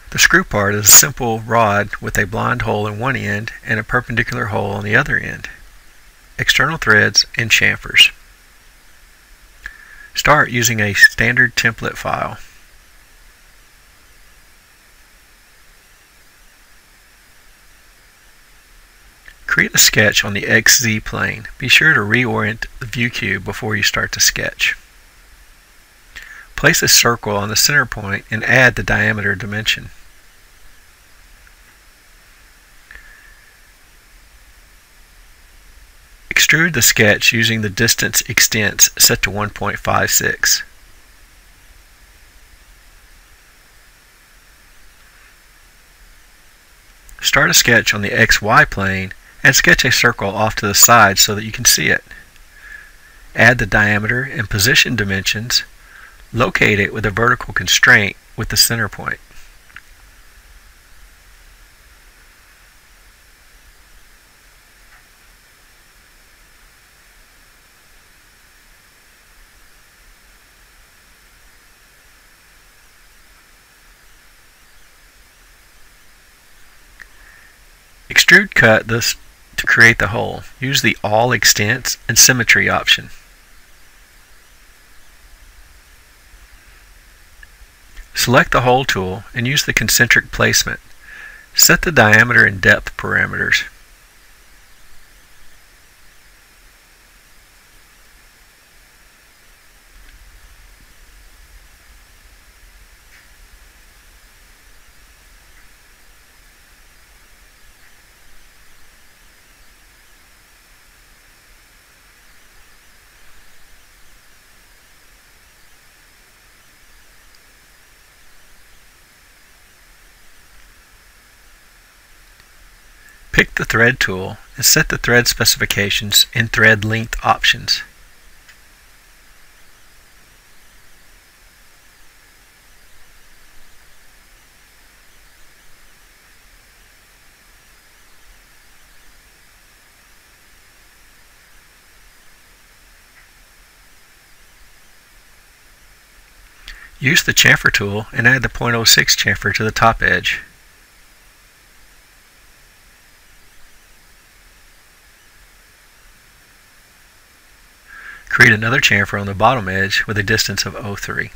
The screw part is a simple rod with a blind hole in one end and a perpendicular hole on the other end. External threads and chamfers. Start using a standard template file. Create a sketch on the XZ plane. Be sure to reorient the view cube before you start to sketch. Place a circle on the center point and add the diameter dimension. Extrude the sketch using the distance extents set to 1.56. Start a sketch on the XY plane and sketch a circle off to the side so that you can see it. Add the diameter and position dimensions. Locate it with a vertical constraint with the center point. Extrude cut this to create the hole. Use the All Extents and Symmetry option. Select the hole tool and use the concentric placement. Set the diameter and depth parameters. Pick the thread tool and set the thread specifications and thread length options. Use the chamfer tool and add the .06 chamfer to the top edge. Create another chamfer on the bottom edge with a distance of 0.3.